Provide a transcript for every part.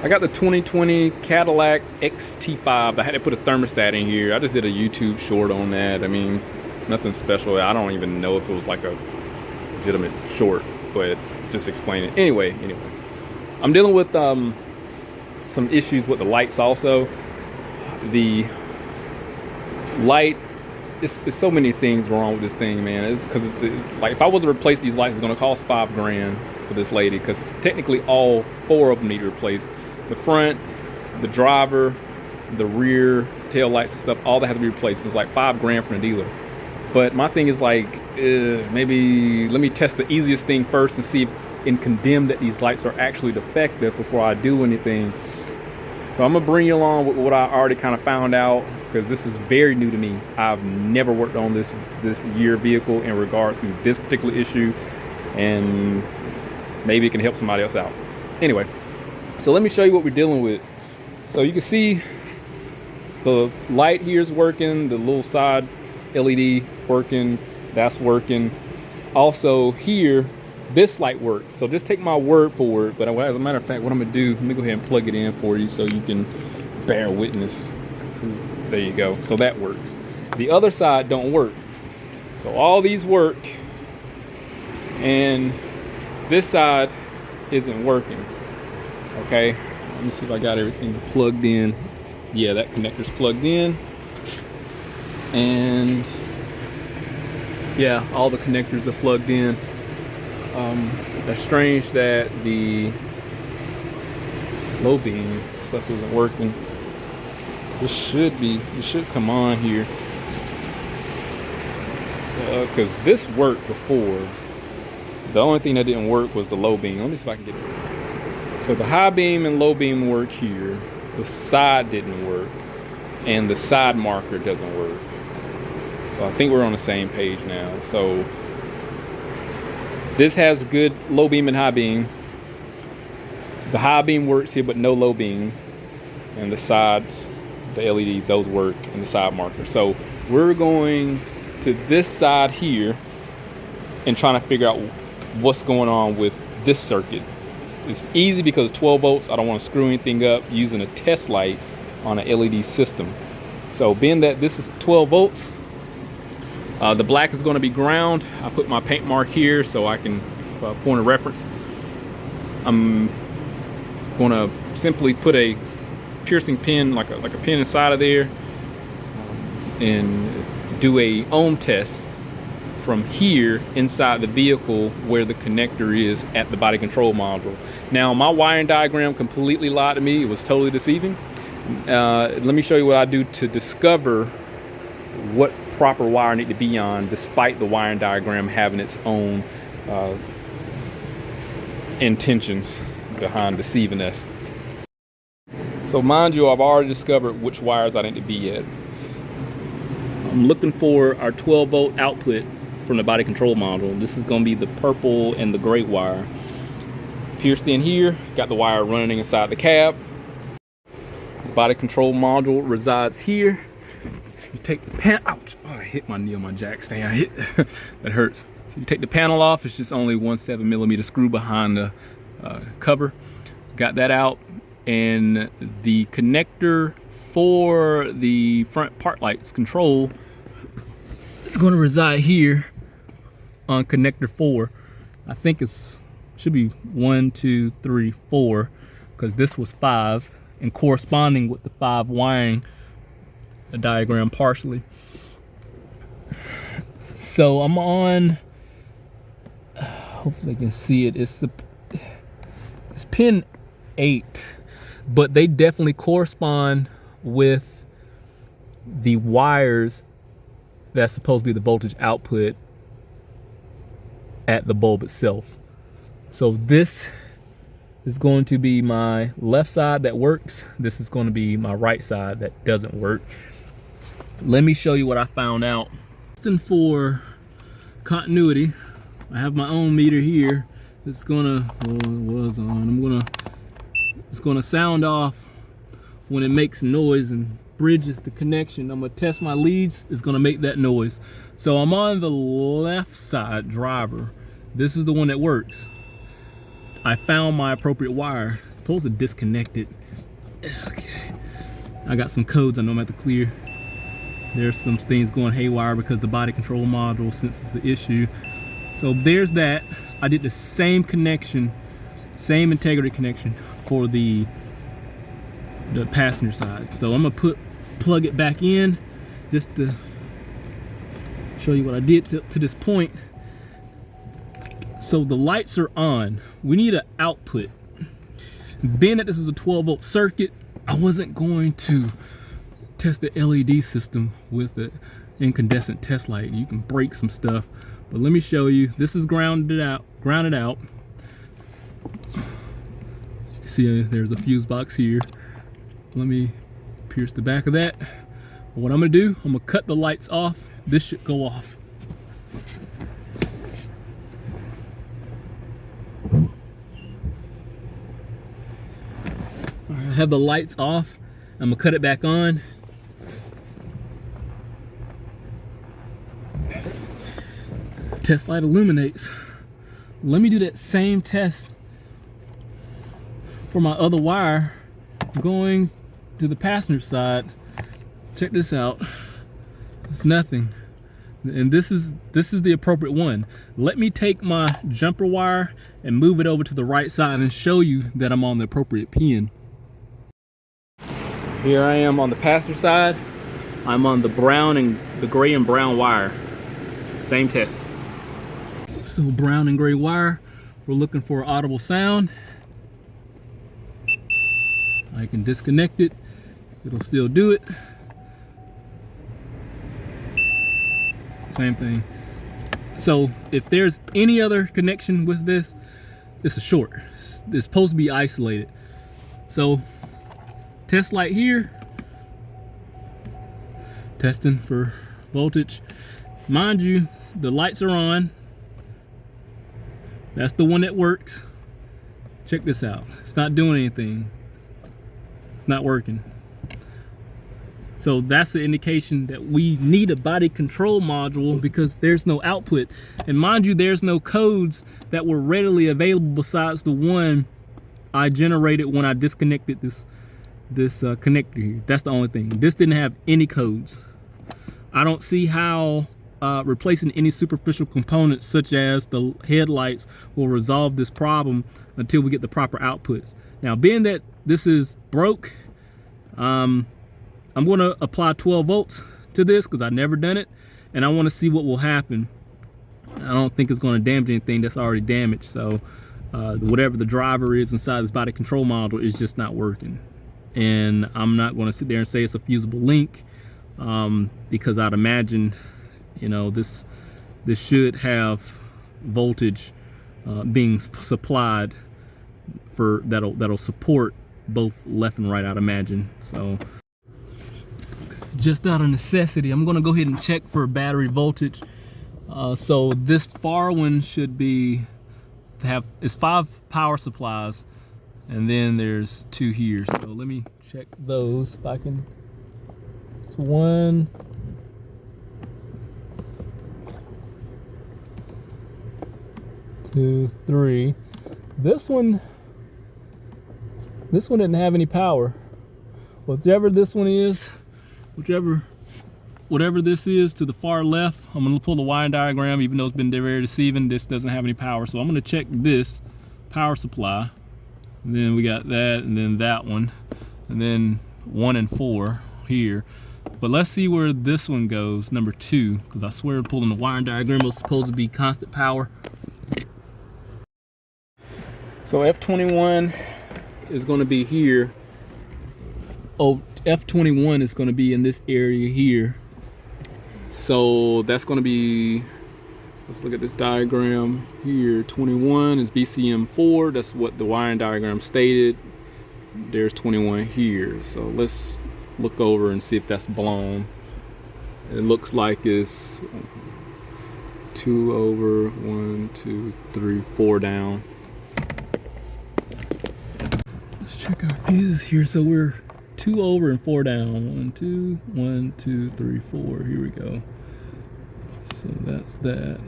I got the 2020 Cadillac XT5. I had to put a thermostat in here. I just did a YouTube short on that. I mean, nothing special. I don't even know if it was like a legitimate short, but just explain it. Anyway, I'm dealing with some issues with the lights also. The light, it's so many things wrong with this thing, man. It's because like if I was to replace these lights, it's gonna cost $5 grand for this lady, because technically all 4 of them need to replace. The front, the driver, the rear tail lights and stuff, all that has to be replaced. It's like $5 grand from the dealer. But my thing is like, maybe let me test the easiest thing first and see if, and condemn that these lights are actually defective before I do anything. So I'm gonna bring you along with what I already kind of found out, because this is very new to me. I've never worked on this year vehicle in regards to this particular issue, and maybe it can help somebody else out. Anyway, so let me show you what we're dealing with. So you can see the light here is working, the little side LED working, that's working. Also here, this light works. So just take my word for it. But as a matter of fact, what I'm gonna do, let me go ahead and plug it in for you so you can bear witness. There you go. So that works. The other side don't work. So all these work, and this side isn't working. Okay, let me see if I got everything plugged in. Yeah, that connector's plugged in, and yeah, all the connectors are plugged in. That's strange that the low beam stuff isn't working. It should come on here, because this worked before. The only thing that didn't work was the low beam. Let me see if I can get it. So the high beam and low beam work here. The side didn't work, and the side marker doesn't work. So I think we're on the same page now. So this has good low beam and high beam. The high beam works here, but no low beam. And the sides, the LED, those work, and the side marker. So we're going to this side here and trying to figure out what's going on with this circuit. It's easy because it's 12 volts. I don't want to screw anything up using a test light on an LED system. So being that this is 12 volts, the black is going to be ground. I put my paint mark here so I can point a reference. I'm going to simply put a piercing pin, like a pin inside of there, and do a ohm test from here inside the vehicle where the connector is at the body control module. Now my wiring diagram completely lied to me. It was totally deceiving. Let me show you what I do to discover what proper wire I need to be on, despite the wiring diagram having its own intentions behind deceiving us. So mind you, I've already discovered which wires I need to be at. I'm looking for our 12 volt output from the body control module. This is going to be the purple and the gray wire. Pierced in here, got the wire running inside the cab. The body control module resides here. You take the pan, ouch, oh, I hit my knee on my jack stand. That hurts. So you take the panel off. It's just only 1/7mm screw behind the cover. Got that out, and the connector for the front park lights control is going to reside here on connector 4. I think it's should be 1, 2, 3, 4, because this was 5, and corresponding with the 5 wiring diagram partially. So I'm on, hopefully you can see it, it's pin 8, but they definitely correspond with the wires that's supposed to be the voltage output at the bulb itself. So this is going to be my left side that works. This is going to be my right side that doesn't work. Let me show you what I found out. For continuity, I have my own meter here. It's gonna, it's gonna sound off when it makes noise and bridges the connection. I'm gonna test my leads. It's gonna make that noise. So I'm on the left side driver. This is the one that works. I found my appropriate wire. supposed to disconnect it. Okay. I got some codes I know I'm at to clear. There's some things going haywire because the body control module senses the issue. So there's that. I did the same connection, same integrity connection for the passenger side. So I'm gonna plug it back in just to show you what I did to this point. So the lights are on. We need an output. Being that this is a 12-volt circuit, I wasn't going to test the LED system with an incandescent test light. You can break some stuff, but let me show you. This is grounded out. You can see there's a fuse box here. Let me pierce the back of that. What I'm gonna do, I'm gonna cut the lights off. This should go off. All right, I have the lights off. I'm gonna cut it back on. Test light illuminates. Let me do that same test for my other wire going to the passenger side. Check this out. It's nothing. And this is the appropriate one. Let me take my jumper wire and move it over to the right side and show you that I'm on the appropriate pin. Here I am on the passenger side. I'm on the brown and the gray and brown wire. Same test. So brown and gray wire, we're looking for audible sound. I can disconnect it, it'll still do it. Same thing. So if there's any other connection with this, it's a short. It's supposed to be isolated. So test light here, testing for voltage. Mind you, the lights are on. That's the one that works. Check this out. It's not doing anything. It's not working. So that's the indication that we need a body control module because there's no output. And mind you, there's no codes that were readily available besides the one I generated when I disconnected this connector here. That's the only thing. This didn't have any codes. I don't see how replacing any superficial components such as the headlights will resolve this problem until we get the proper outputs. Now, being that this is broke, I'm going to apply 12 volts to this because I've never done it, and I want to see what will happen. I don't think it's going to damage anything that's already damaged. So whatever the driver is inside this body control module is just not working. And I'm not going to sit there and say it's a fusible link because I'd imagine, you know, this should have voltage being supplied for that'll support both left and right, I'd imagine. So just out of necessity, I'm gonna go ahead and check for battery voltage. So this far one should it's 5 power supplies, and then there's 2 here. So let me check those if I can. It's 1, 2, 3. This one didn't have any power. Whatever this one is, whatever this is to the far left, I'm gonna pull the wiring diagram. Even though it's been very deceiving, this doesn't have any power. So I'm gonna check this power supply. And then we got that, and then that one, and then 1 and 4 here. But let's see where this one goes, number 2, because I swear pulling the wiring diagram was supposed to be constant power. So F21 is going to be here. Oh, F21 is going to be in this area here. So that's going to be, let's look at this diagram here. 21 is BCM4. That's what the wiring diagram stated. There's 21 here. So let's look over and see if that's blown. It looks like it's 2 over, 1, 2, 3, 4 down. Check our fuses here. So we're 2 over and 4 down. 1, 2, 1, 2, 3, 4. Here we go. So that's that.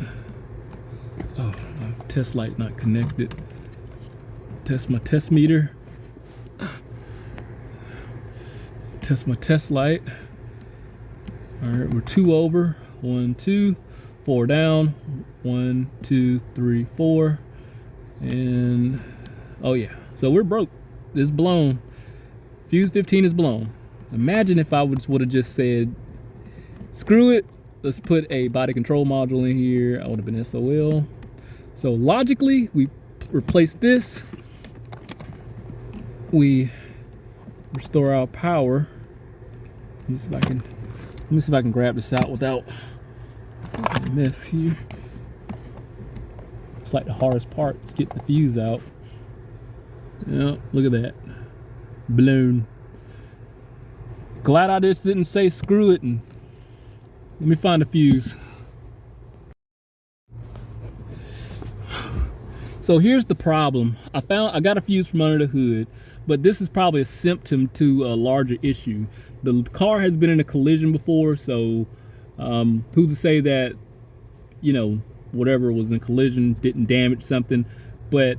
Oh, my test light not connected. Test my test meter. test my test light. All right, we're 2 over. 1, 2, 4 down. 1, 2, 3, 4. And oh yeah, so we're broke. It's blown. Fuse 15 is blown. Imagine if I would have just said, screw it, let's put a body control module in here. I would have been SOL. So logically, we replace this. We restore our power. Let me see if I can grab this out without a mess here. It's like the hardest part is getting the fuse out. Yeah, look at that. Blown. Glad I just didn't say screw it and let me find a fuse. So here's the problem. I got a fuse from under the hood, but this is probably a symptom to a larger issue. The car has been in a collision before, so who's to say that, you know, whatever was in collision didn't damage something. But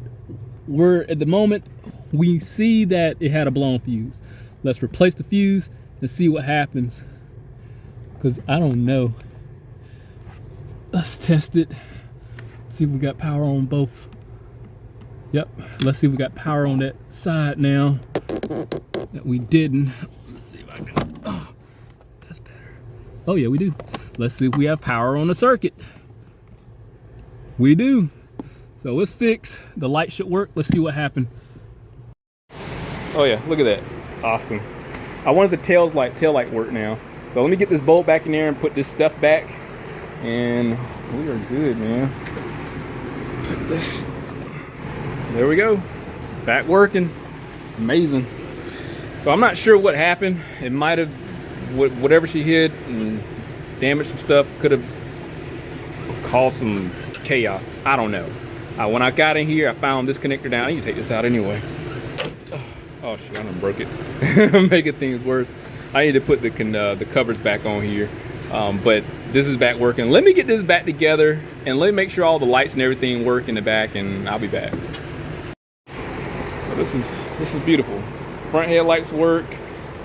we're at the moment, we see that it had a blown fuse. Let's replace the fuse and see what happens, because I don't know. Let's test it, see if we got power on both. Yep, let's see if we got power on that side now that we didn't. Let's see if I can, oh, that's better. Oh yeah, we do. Let's see if we have power on the circuit. We do. So it's fixed. The light should work. Let's see what happened. Oh yeah, look at that. Awesome. I wanted the tail light work now. So let me get this bolt back in there and put this stuff back. And we are good, man. Put this. There we go. Back working. Amazing. So I'm not sure what happened. It might have, whatever she hit and damaged some stuff, could have caused some chaos. I don't know. When I got in here, I found this connector down. I need to take this out anyway. Oh shit, I done broke it. Making things worse. I need to put the covers back on here. But this is back working. Let me get this back together and let me make sure all the lights and everything work in the back, and I'll be back. So this is beautiful. Front headlights work,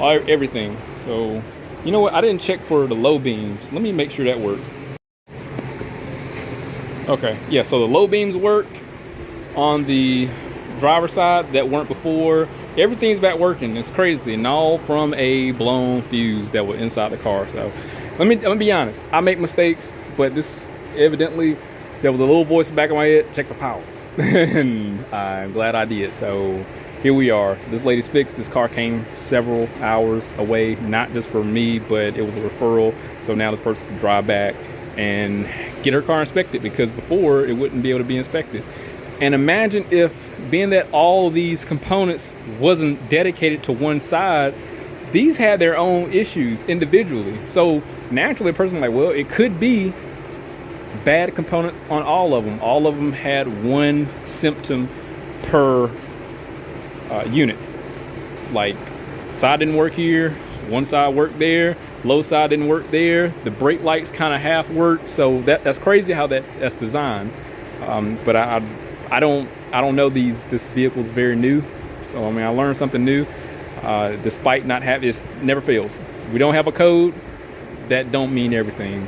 everything. So you know what? I didn't check for the low beams. Let me make sure that works. Okay, yeah, so the low beams work on the driver's side that weren't before. Everything's back working. It's crazy, and all from a blown fuse that was inside the car. So let me be honest, I make mistakes, but this evidently, there was a little voice back in my head, check the powers. And I'm glad I did. So here we are. This lady's fixed. This car came several hours away, not just for me, but it was a referral. So now this person can drive back and get her car inspected, because before it wouldn't be able to be inspected. And imagine if, being that all of these components wasn't dedicated to one side, these had their own issues individually. So naturally a person like, well, it could be bad components on all of them. All of them had one symptom per unit. Like, side didn't work here, one side worked there, low side didn't work there, the brake lights kind of half worked. So that's crazy how that's designed. But I don't know this vehicle's very new. So I mean, I learned something new. Despite not having, it never fails. We don't have a code, that don't mean everything.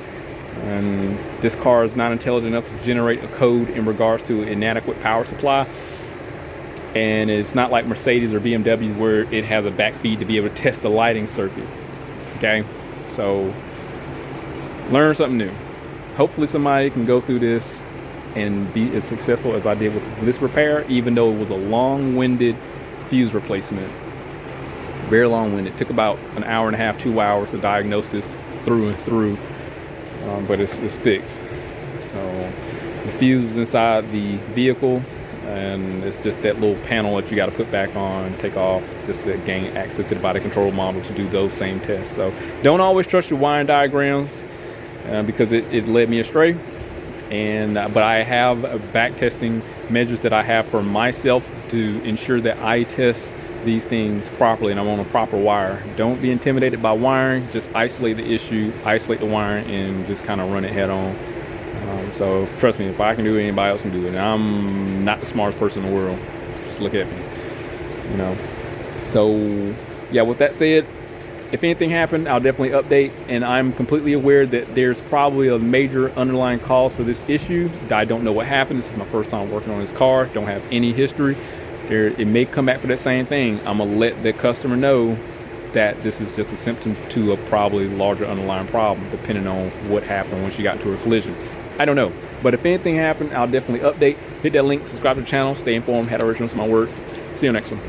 And this car is not intelligent enough to generate a code in regards to inadequate power supply. And it's not like Mercedes or BMW where it has a backfeed to be able to test the lighting circuit. Okay, so learn something new. Hopefully somebody can go through this and be as successful as I did with this repair, even though it was a long-winded fuse replacement. Very long-winded. It took about an hour and a half, 2 hours to diagnose this through and through, but it's fixed. So the fuse is inside the vehicle, and it's just that little panel that you got to put back on, take off, just to gain access to the body control module to do those same tests. So don't always trust your wiring diagrams, because it led me astray. But I have back testing measures that I have for myself to ensure that I test these things properly and I'm on a proper wire. Don't be intimidated by wiring. Just isolate the issue, isolate the wiring, and just kind of run it head on. So trust me, if I can do it, anybody else can do it. And I'm not the smartest person in the world. Just look at me, you know. So yeah, with that said, If anything happened, I'll definitely update, and I'm completely aware that there's probably a major underlying cause for this issue. I don't know what happened. This is my first time working on this car. Don't have any history. It may come back for that same thing. I'm gonna let the customer know that this is just a symptom to a probably larger underlying problem, depending on what happened when she got into her collision. I don't know. But if anything happened, I'll definitely update. Hit that link, subscribe to the channel, stay informed, had originals in my work. See you next one.